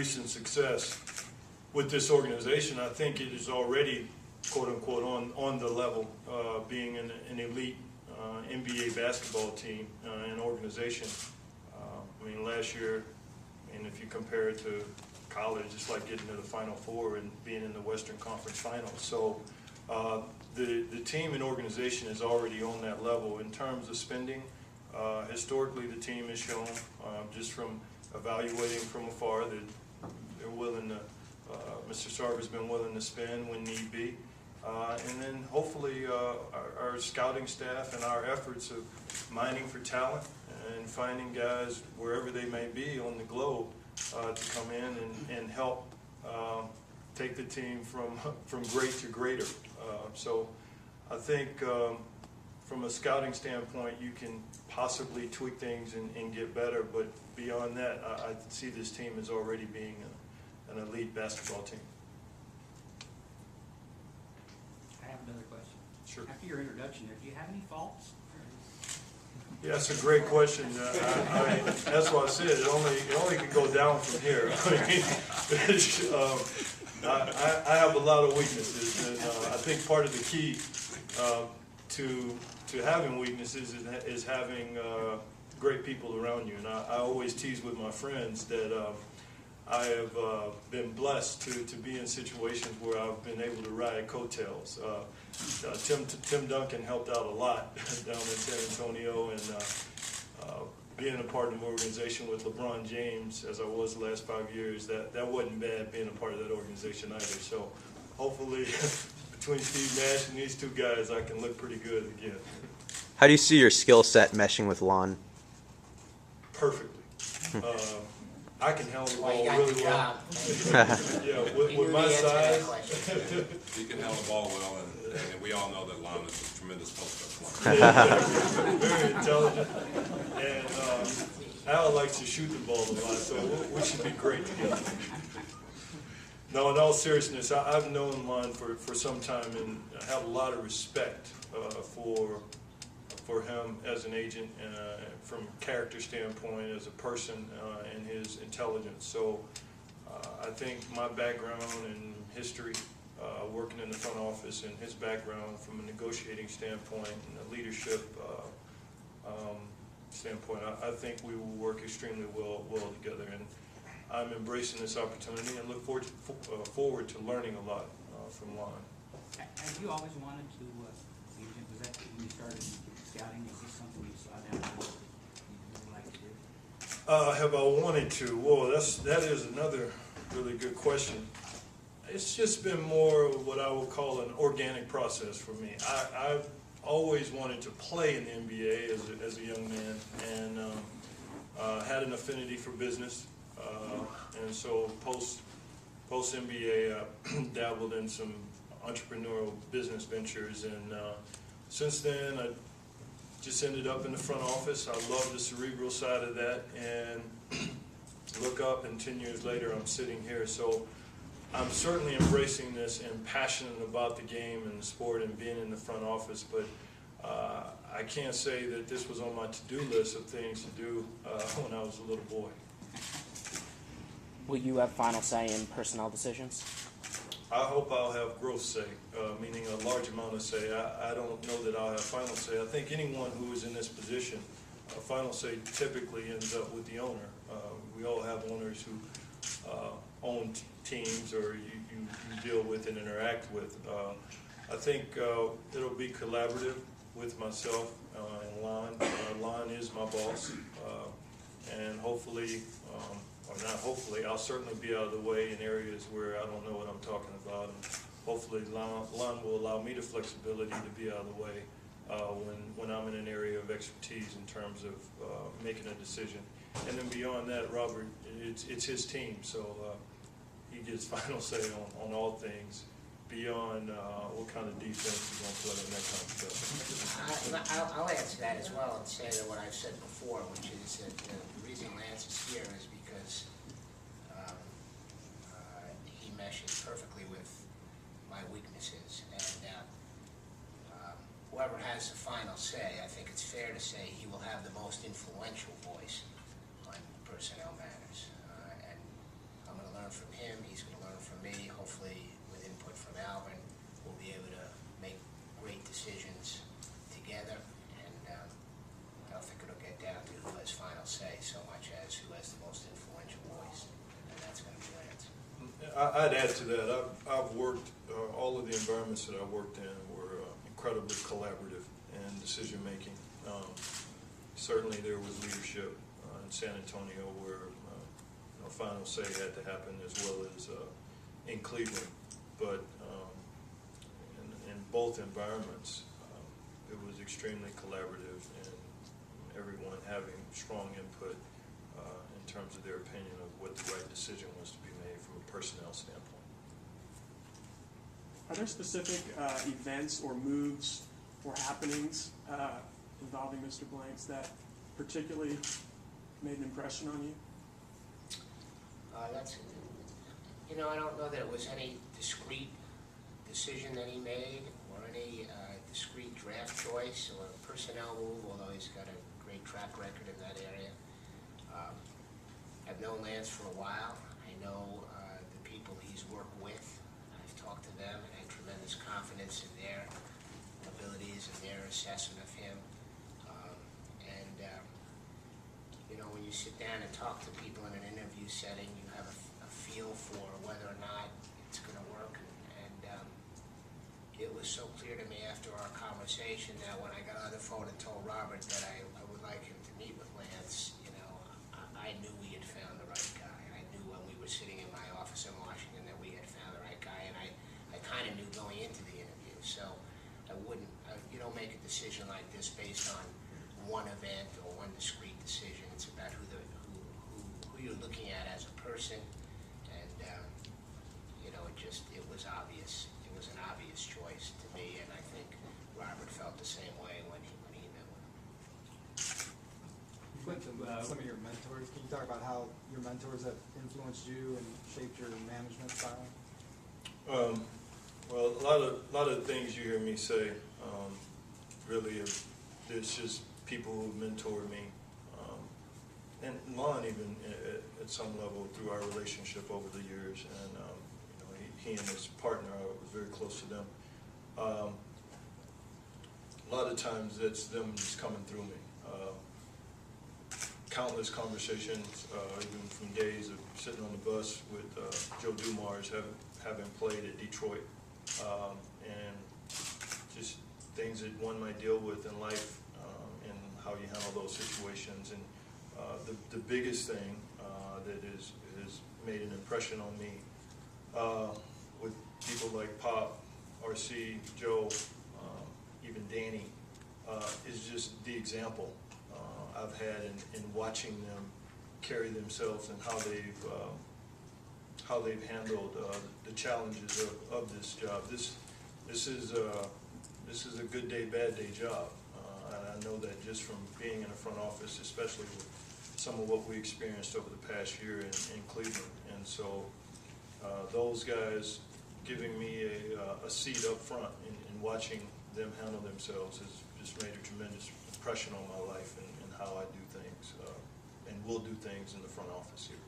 recent success with this organization, I think it is already, quote unquote, on the level, being an elite NBA basketball team and organization. I mean, last year, and if you compare it to college, it's like getting to the Final Four and being in the Western Conference Finals. So the team and organization is already on that level. In terms of spending, historically the team has shown, just from evaluating from afar, that they're willing to, Mr. Sarver's been willing to spend when need be. And then hopefully our scouting staff and our efforts of mining for talent and finding guys wherever they may be on the globe to come in and help take the team from great to greater. So I think from a scouting standpoint, you can possibly tweak things and get better, but beyond that, I see this team as already being an elite basketball team. I have another question. Sure. After your introduction there, do you have any faults? Yeah, that's a great question. That's what I said. It only can go down from here. I have a lot of weaknesses, and I think part of the key to having weaknesses is having great people around you. And I always tease with my friends that I have been blessed to be in situations where I've been able to ride coattails. Tim Duncan helped out a lot down in San Antonio, and being a part of an organization with LeBron James, as I was the last 5 years, that wasn't bad being a part of that organization either. So hopefully between Steve Nash and these two guys, I can look pretty good again. How do you see your skill set meshing with Lon? Perfectly. I can handle the ball really well. Yeah, with my size. He can handle the ball well, and we all know that Lon is a tremendous post-up player. Very intelligent. And Al likes to shoot the ball a lot, so we should be great together. No, in all seriousness, I've known Lon for some time and have a lot of respect for him as an agent, from a character standpoint, as a person, and his intelligence. So I think my background and history, working in the front office, and his background from a negotiating standpoint and a leadership standpoint, I think we will work extremely well together. And I'm embracing this opportunity and look forward to learning a lot from Lon. Have you always wanted to be agent? Was that when you started scouting? Is this something you saw down the road you would like to do? Have I wanted to? Whoa, that is another really good question. It's just been more of what I would call an organic process for me. I've always wanted to play in the NBA as a young man, and had an affinity for business. And so post NBA, I dabbled in some entrepreneurial business ventures, and since then I just ended up in the front office. I love the cerebral side of that, and look up, and 10 years later I'm sitting here. So I'm certainly embracing this and passionate about the game and the sport and being in the front office, but I can't say that this was on my to-do list of things to do when I was a little boy. Will you have final say in personnel decisions? I hope I'll have growth say, meaning a large amount of say. I don't know that I'll have final say. I think anyone who is in this position, final say typically ends up with the owner. We all have owners who own teams, or you deal with and interact with. I think it'll be collaborative with myself and Lon. Lon is my boss, and hopefully, or not hopefully, I'll certainly be out of the way in areas where I don't know what I'm talking about. And hopefully Lon will allow me the flexibility to be out of the way when I'm in an area of expertise in terms of making a decision. And then beyond that, Robert, it's his team, so he gets final say on all things beyond what kind of defense he's going to play and that kind of stuff. I'll add to that as well and say that what I've said before, which is that the reason Lance is here is because he meshes perfectly with my weaknesses, and whoever has the final say, I think it's fair to say he will have the most influential voice on personnel matters, and I'm going to learn from him, he's going to learn from me. Hopefully, with input from Alvin, we'll be able to make great decisions together. And I don't think it'll get down to who has final say so much as who has the most influential voice, and that's going to be Lance. I'd add to that. I've worked, all of the environments that I worked in were incredibly collaborative and decision-making. Certainly there was leadership in San Antonio where final say had to happen, as well as in Cleveland. But in both environments, it was extremely collaborative and everyone having strong input in terms of their opinion of what the right decision was to be made from a personnel standpoint. Are there specific events or moves or happenings involving Mr. Blanks that particularly made an impression on you? I don't know that it was any discrete decision that he made or any discrete draft choice or personnel move, although he's got a great track record in that area. I've known Lance for a while. I know the people he's worked with. I've talked to them and had tremendous confidence in their abilities and their assessment of him. When you sit down and talk to people in an interview setting, you have a feel for whether or not it's going to work. And it was so clear to me after our conversation that when I got on the phone and told Robert that I would like him to meet with Lance, I knew we had found the right guy. I knew when we were sitting in my office in Washington that we had found the right guy, and I kind of knew going into the interview. So you don't make a decision like this based on one event or one discrete decision. It's about who you're looking at as a person, and it was obvious. It was an obvious choice to me, and I think Robert felt the same way when he met with him. You mentioned some of your mentors. Can you talk about how your mentors have influenced you and shaped your management style? Well, a lot of the things you hear me say, really, there's just people who mentored me, and Lon even at some level through our relationship over the years, and he and his partner, I was very close to them. A lot of times that's them just coming through me. Countless conversations, even from days of sitting on the bus with Joe Dumars, having played at Detroit, and just things that one might deal with in life, and how you handle those situations. And the biggest thing that has made an impression on me with people like Pop, RC, Joe, even Danny, is just the example I've had in watching them carry themselves and how they've handled the challenges of this job. This is a good day, bad day job. And I know that just from being in the front office, especially with some of what we experienced over the past year in Cleveland. And so those guys giving me a seat up front and watching them handle themselves has just made a tremendous impression on my life and how I do things and will do things in the front office here.